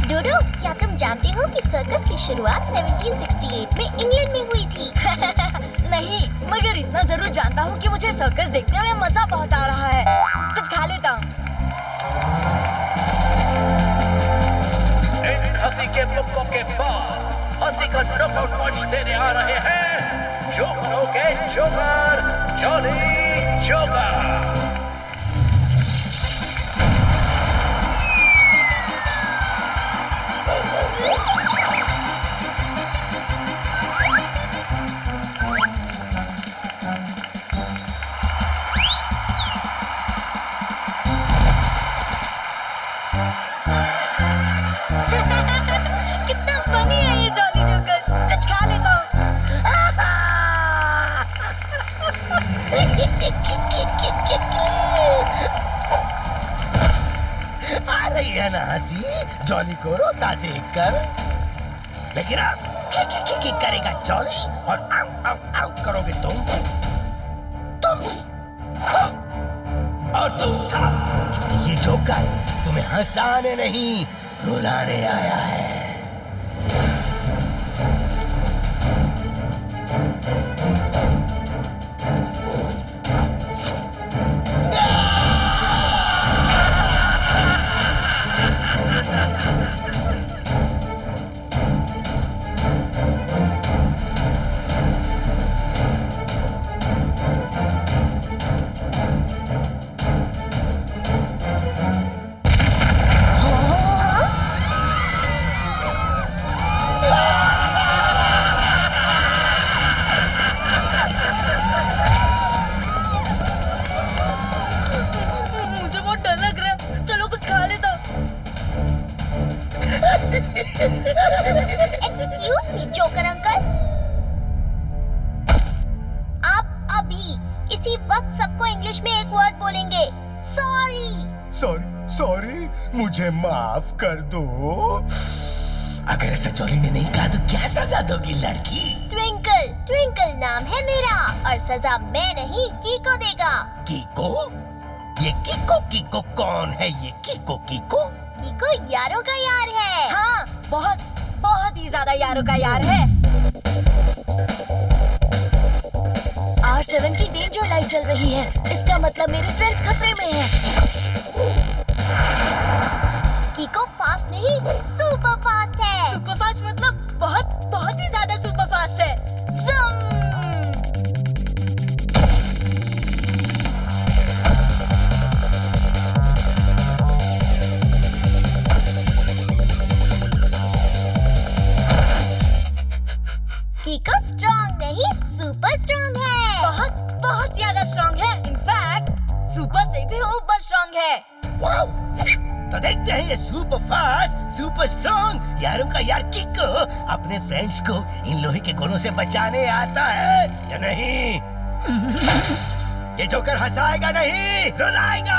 डोडो, क्या तुम जानते हो कि सर्कस की शुरुआत 1768 में इंग्लैंड में हुई थी? नहीं, मगर इतना जरूर जानता हूँ कि मुझे सर्कस देखने में मजा बहुत आ रहा है। कुछ खा लेता हूँ। इन हंसी के मुक्कों के बाद हंसी का नॉकआउट पंच देने आ रहे हैं जोकरों के जोकर, जॉली जोकर। कितना फनी है ये जॉली जोकर। कुछ खा लेता हूँ। आ रही है ना हंसी जॉली को रोता देखकर, लेकिन अब की करेगा जॉली और आउ आउ आउ करोगे तुम और तुम सब, क्योंकि ये जोकर तुम्हें हंसाने नहीं रुलाने आया है। मुझे बहुत डर लग रहा है। चलो कुछ खा लेता हूँ। एक्सक्यूज मी जोकर अंकल, आप अभी इसी वक्त सबको इंग्लिश में एक वर्ड बोलेंगे, सॉरी। सॉरी सॉरी, मुझे माफ कर दो। अगर ऐसा जॉली ने नहीं कहा तो क्या सजा दोगी लड़की? ट्विंकल, ट्विंकल नाम है मेरा और सजा मैं नहीं कीको देगा। कीको? ये कीको कौन है? ये कीको कीको यारों का यार है। हाँ, बहुत बहुत ही ज्यादा यारों का यार है। R7 की डेंजर लाइट जल रही है। इसका मतलब मेरे फ्रेंड्स खतरे में हैं। कीको फास्ट नहीं, सुपर फास्ट है। सुपर फास्ट मतलब बहुत बहुत ही ज्यादा सुपर फास्ट है। Zoom! कीको स्ट्रॉन्ग नहीं, सुपर स्ट्रॉन्ग है। बहुत बहुत ज्यादा स्ट्रॉन्ग है। इनफैक्ट सुपर से भी ऊपर स्ट्रॉन्ग है। वाओ! तो देखते हैं ये सुपर फास्ट, सुपर स्ट्रॉन्ग यारों का यार कीको अपने फ्रेंड्स को इन लोहे के गोलों से बचाने आता है या नहीं। ये जोकर हंसाएगा नहीं, रुलाएगा।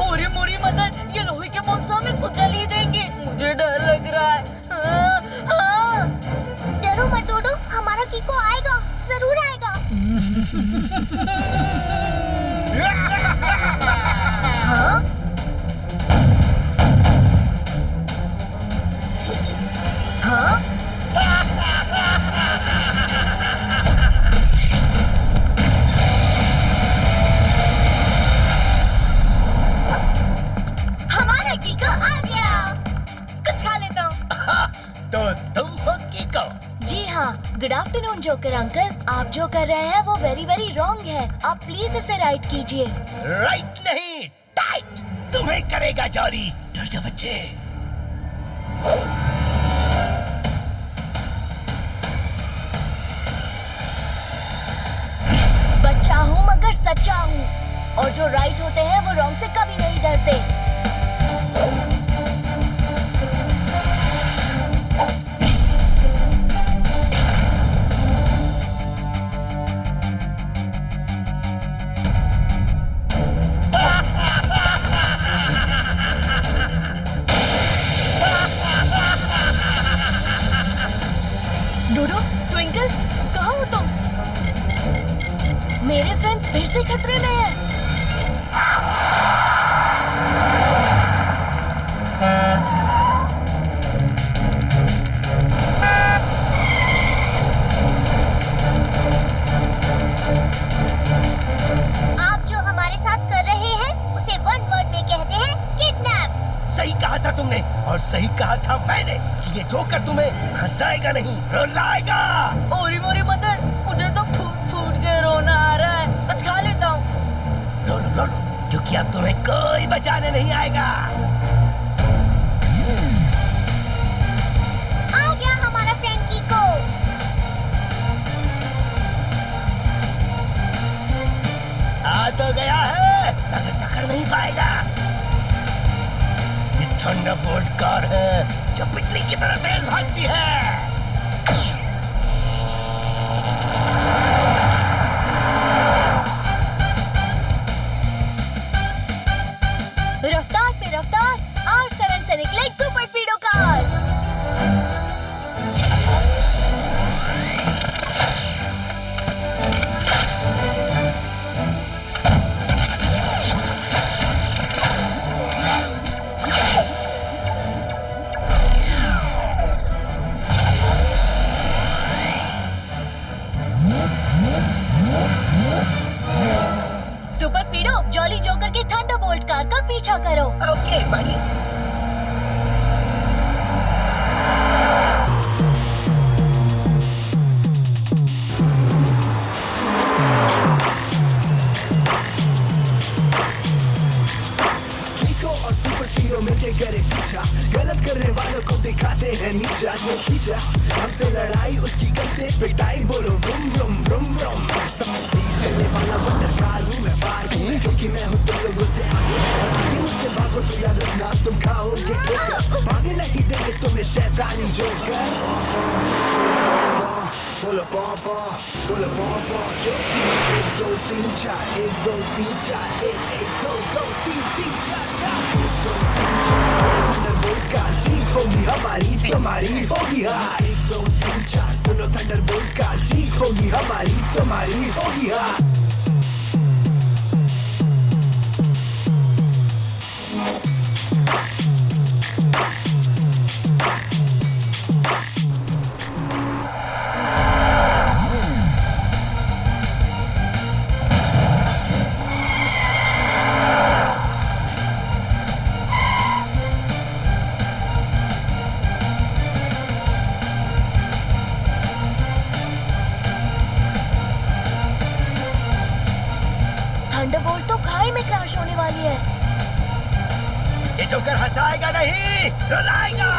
ओरे मोरी मदन, ये लोहे के बॉक्स हमें कुचल ही देंगे। मुझे डर लग रहा है। डरो मत डोडो, हमारा कीको आएगा, जरूर आएगा। हाँ? हाँ? हमारा कीको आ गया। कुछ खा लेता हूँ। तो तुम हो कीको? जी हाँ, गुड आफ्टरनून जोकर अंकल। आप जो कर रहे हैं वो वेरी वेरी रॉन्ग है। आप प्लीज इसे राइट कीजिए। राइट नहीं, टाइट तुम्हें करेगा जॉली। डर जा बच्चे। बच्चा हूँ मगर सच्चा हूँ, और जो राइट होते हैं वो रॉन्ग से कभी नहीं डरते। डोडो, ट्विंकल, कहाँ हो तुम? मेरे फ्रेंड्स फिर से खतरे में हैं। था तुमने और सही कहा था मैंने कि ये जोकर तुम्हें हंसाएगा नहीं, रुलाएगा। ओरी मोरी मदर, मुझे तो फूट फूट के रोना आ रहा है। कुछ खा लेता हूँ। लो लो लो लो, क्योंकि अब तुम्हें कोई बचाने नहीं आएगा। आ गया हमारा फ्रेंड कीको। आ तो गया है, मगर पकड़ नहीं पाएगा। ये थंडरबोल्ट कार है जो बिजली की तरह तेज भागती है। रफ्तार पे रफ्तार, R7 से निकले super स्पीडो car. Super स्पीडो, jolly joker की थंडरबोल्ट कार का पीछा करो। ओके बड़ी। और सुपर हीरो मिलके करे पीछा, गलत करने वालों को दिखाते हैं नीचा। ये खींचा हमसे लड़ाई, उसकी करते पिटाई, बोलो व्रुम व्रुम व्रुम व्रुम। करने वाला पत्रकार हूँ मैं, पार क्योंकि मैं हूँ तुम लोगों से आगे। मुझसे भागो तो याद रखना तुम खाओगे ठोकर, भागने नहीं देंगे तुम्हें शैतानी जोकर। बोलो पॉपा, बोलो पॉपा, 1 2 3 4, 1 2 3 4, 1 1 2 2 3 3 4 थंडरबोल्ट का जीत होगी हमारी, तुम्हारी होगी हार। 1 2 3 4 सुनो, थंडरबोल्ट का जीत होगी हमारी, तुम्हारी होगी हार। थंडरबोल्ट तो खाई में क्रैश होने वाली है। ये जोकर हंसाएगा नहीं, रुलाएगा।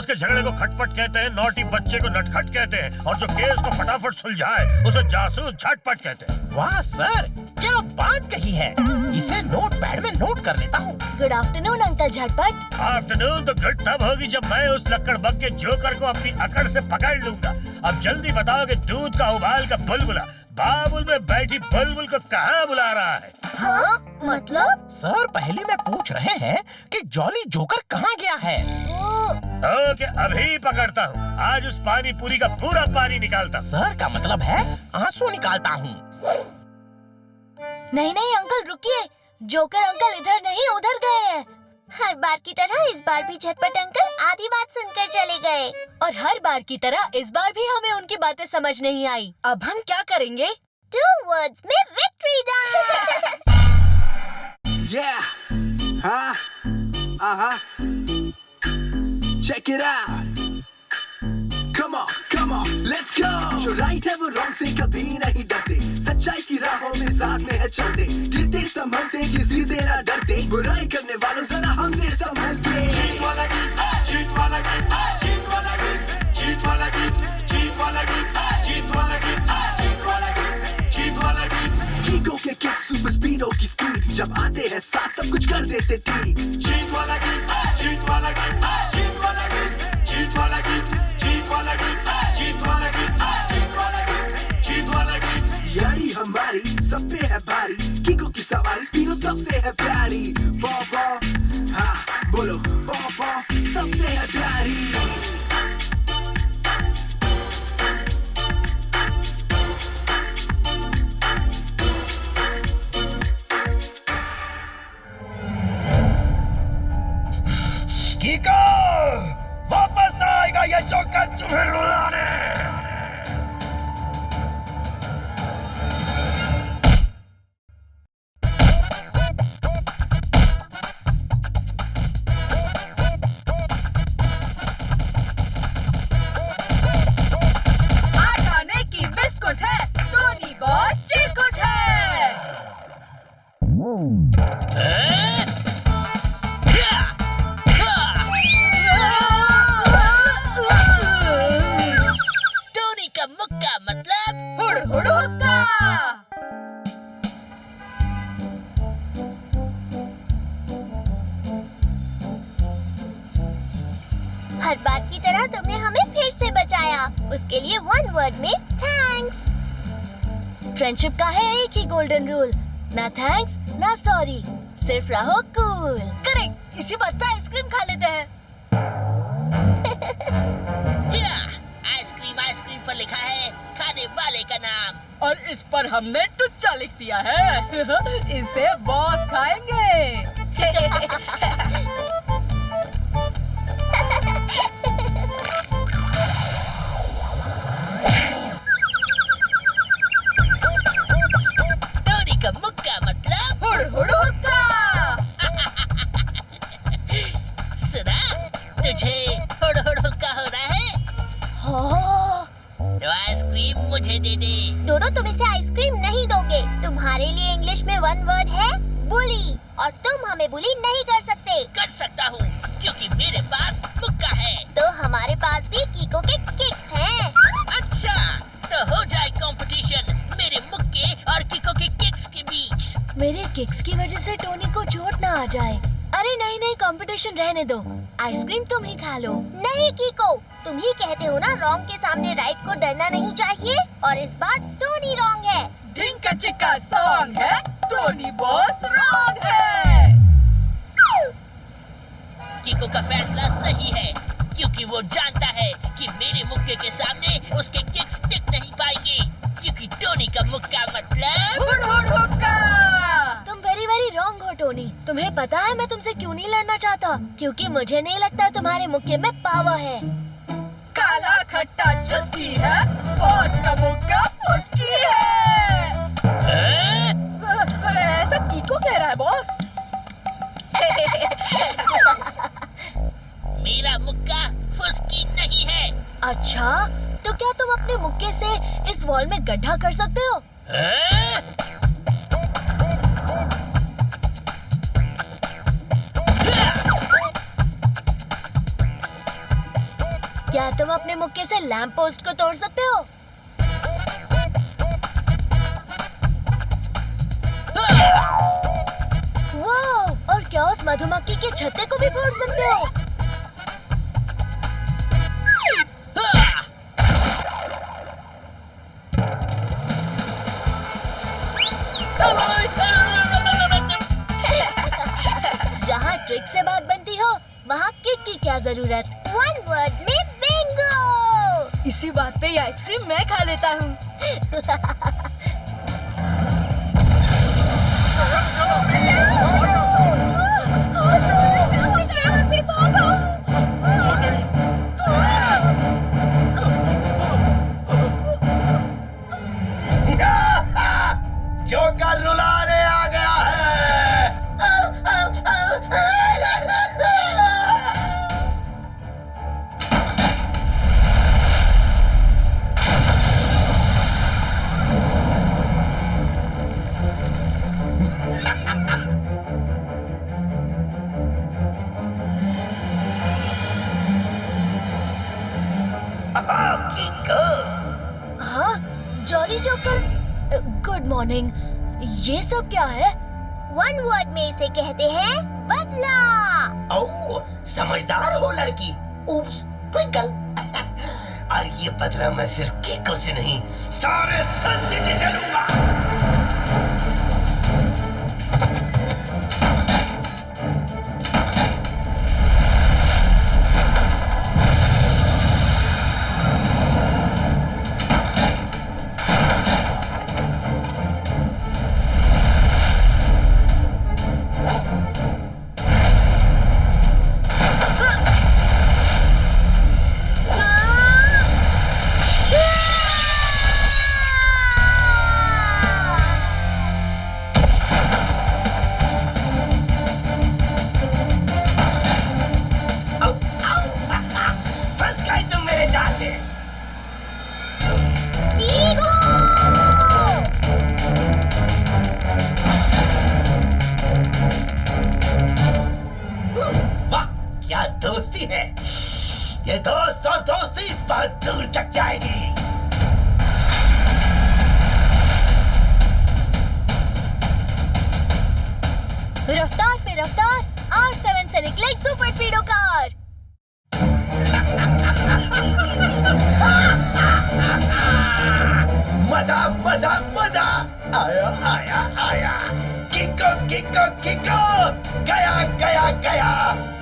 के झगड़े को खटपट कहते हैं, नौटी बच्चे को नटखट कहते हैं, और जो केस को फटाफट सुलझाए उसे जासूस झटपट कहते हैं। वाह सर, क्या बात कही है। इसे नोटपैड में नोट कर लेता हूँ। गुड आफ्टरनून अंकल झटपट। आफ्टरनून तो गुड तब होगी जब मैं उस लक्कड़बग के जोकर को अपनी अकड़ से पकड़ लूंगा। अब जल्दी बताओ कि दूध का उबाल का बुलबुला बाबुल में बैठी बुलबुल को कहाँ बुला रहा है? हाँ मतलब? सर पहले में पूछ रहे हैं कि जॉली जोकर कहाँ गया है। ओके अभी पकड़ता हूँ, आज उस पानी पूरी का पूरा पानी निकालता। सर का मतलब है आंसू निकालता हूँ। नहीं नहीं अंकल रुकिए, जोकर अंकल इधर नहीं उधर गए हैं। हर बार की तरह इस बार भी झटपट अंकल आधी बात सुनकर चले गए। और हर बार की तरह इस बार भी हमें उनकी बातें समझ नहीं आई। अब हम क्या करेंगे? 2 वर्ड्स में victory dance. Yeah. Huh? Uh-huh. Check it out. Come on, let's go. जो राइट है वो रॉन्ग से कभी नहीं डरते, सच्चाई की राहों में साथ में है चलते, गिरते संभलते किसी से ना डरते, बुराई करने वालों जरा हमसे संभल के। जीत वाला गीत, जीत वाला गीत, जीत वाला गीत, जीत वाला गीत, जीत वाला गीत, जीत वाला गीत, जीत वाला गीत, जीत वाला गीत। कीको के किक सुपर स्पीडो की स्पीड, जब आते हैं साथ सब कुछ कर देते ठीक। जीत वाला गीत, जीत वाला गीत, जीत वाला गीत, जीत वाला गीत, जीत वाला गीत, जीत वाला गीत, जीत वाला गीत, जीत वाला गीत। यारी हमारी सब पे है भारी, कीको की सवारी स्पीडो सबसे है प्यारी। पॉपो हाँ बोलो पॉपो सबसे है प्यारी। कीको वापस आएगा ये जोकर तुम्हें रुलाने। आटाने की बिस्कुट है, टोनी बॉस चिरकुट है। टोनी का मुक्का मतलब हुड़ हुड़ हुक्का। हर बार की तरह तुमने हमें फिर से बचाया, उसके लिए 1 वर्ड में थैंक्स। फ्रेंडशिप का है एक ही गोल्डन रूल, ना थैंक्स ना सॉरी, सिर्फ रहो कूल। करेक्ट, इसी बात पे आइसक्रीम खा लेते हैं। आइसक्रीम पर लिखा है खाने वाले का नाम, और इस पर हमने टुच्चा लिख दिया है। इसे बॉस खाएंगे। टोनी का मुक्का मतलब हुड़ हुड़ हुक्का। सुना, तुझे हुड़ हुड़ हुक्का हो रहा है तो आइसक्रीम मुझे दे दे। डोडो तुम इसे आइसक्रीम नहीं दोगे, तुम्हारे लिए इंग्लिश में 1 वर्ड है बुली, और तुम हमें बुली नहीं कर सकते। कर सकता हूँ क्योंकि मेरे पास मुक्का है। तो हमारे पास भी कीको के किक्स हैं। अच्छा, तो हो जाए कंपटीशन मेरे मुक्के और किको के किक्स के बीच। मेरे किक्स की वजह से टोनी को चोट ना आ जाए। अरे नहीं नहीं, कंपटीशन रहने दो, आइसक्रीम तुम ही खा लो। नहीं कीको, तुम ही कहते हो ना रॉन्ग के सामने राइट को डरना नहीं चाहिए, और इस बार टोनी रॉन्ग है। ढिंका चिक्का सॉन्ग है, टोनी बॉस रॉन्ग है। किको का फैसला सही है क्योंकि वो जानता है कि मेरे मुक्के के सामने उसके किक्स टिक नहीं पाएंगे, क्योंकि टोनी का मुक्का मतलब हुड़ हुड़ हुक्का। तुम वेरी वेरी रॉन्ग हो टोनी। तुम्हें पता है मैं तुमसे क्यों नहीं लड़ना चाहता? क्योंकि मुझे नहीं लगता तुम्हारे मुक्के में पावर है। काला खट्टा चुस्की है, बॉस का मुक्का फुस्की है। ऐसा कीको कह रहा है बॉस। मेरा मुक्का फुस्की नहीं है। अच्छा, तो क्या तुम अपने मुक्के से इस वॉल में गड्ढा कर सकते हो? क्या तुम अपने मुक्के से लैंप पोस्ट को तोड़ सकते हो? वाह! और क्या उस मधुमक्खी के छत्ते को भी फोड़ सकते हो? जहाँ ट्रिक से बात बनती हो, वहाँ किक की क्या जरूरत? 1 वर्ड में बिंगो। इसी बात पे ये आइसक्रीम मैं खा लेता हूँ। Jolly joker, good morning. ये सब क्या है? वन वर्ड में इसे कहते हैं बदला। ओह, समझदार हो लड़की। उप्स, ट्विंकल। और ये बदला मैं सिर्फ कीको से नहीं, सारे सन सिटी से लूंगा। दोस्ती है ये, दोस्त और दोस्ती बहुत दूर तक जाएगी। रफ्तार पे रफ्तार, R7 से निकले सुपर स्पीडो कार। मजा मजा मजा आया आया आया। किको किको किको, गया गया गया।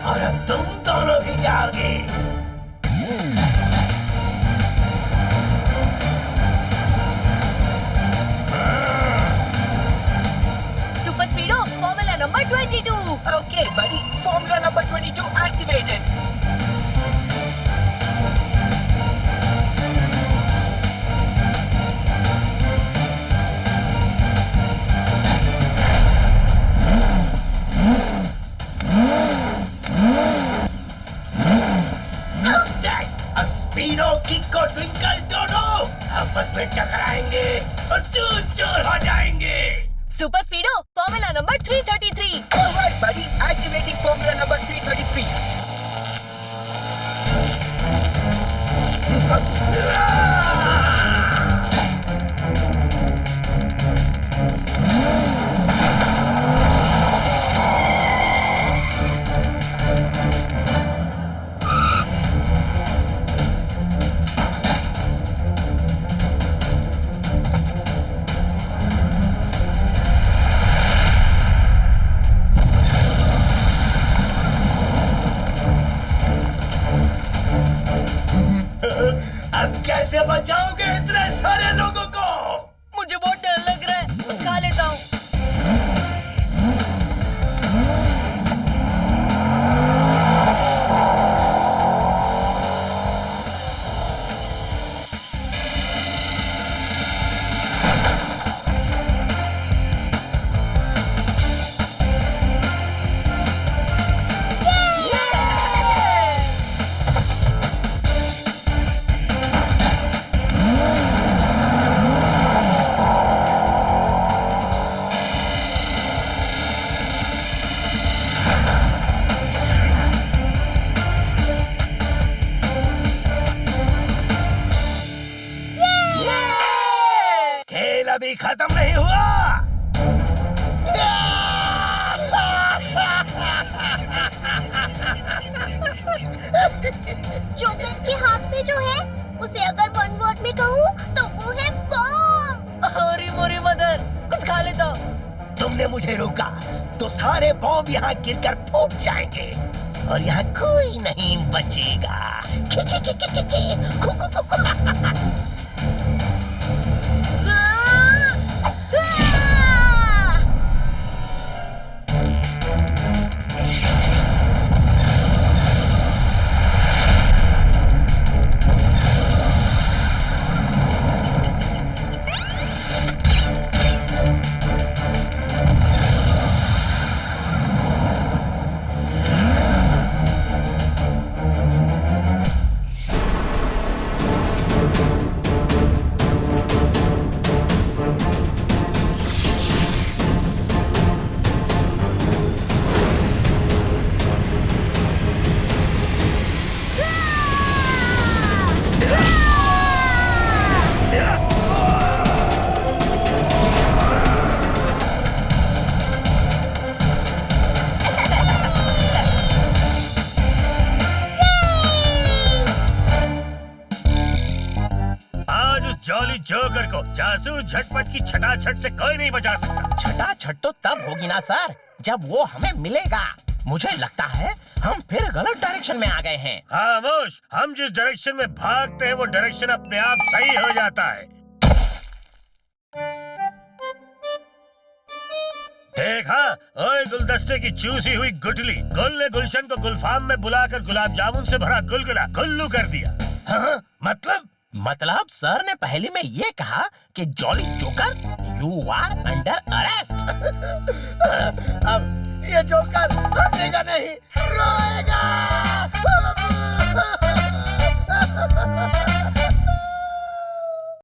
और अब तुम दोनों भी जाओगे। Super स्पीडो formula number 22। Okay, buddy. Formula number 22 activated. अब स्पीडो किको ट्विंकल दोनों आपस में टकराएंगे और चूर चूर हो जाएंगे। Super स्पीडो formula number 333। All right, buddy. Activating formula number 333. अब कैसे बचाओगे इतने सारे लोगों को? मुझे बहुत डर लग रहा है, कुछ खा लेता हूँ। खेल अभी खत्म नहीं हुआ। जोकर के हाथ में जो है उसे अगर वन वर्ड में कहूँ तो वो है बॉम्ब। अरे मोरी मदर, कुछ खा लेता हूँ। तुमने मुझे रोका तो सारे बॉम्ब यहाँ गिरकर फूट जाएंगे और यहाँ कोई नहीं बचेगा। जोकर को जासूस झटपट की छटाछट से कोई नहीं बचा सकता। छटाछट तो तब होगी ना सर, जब वो हमें मिलेगा। मुझे लगता है हम फिर गलत डायरेक्शन में आ गए हैं। खामोश, हम जिस डायरेक्शन में भागते हैं वो डायरेक्शन अपने आप सही हो जाता है। देखा, ओए गुलदस्ते की चूसी हुई गुठली, गुल ने गुलशन को गुलफाम में बुलाकर गुलाब जामुन से भरा गुलगुला गुल्लू कर दिया। हाँ, मतलब सर ने पहले में ये कहा कि jolly joker you are under arrest. अब ये जोकर हंसेगा नहीं, रोएगा।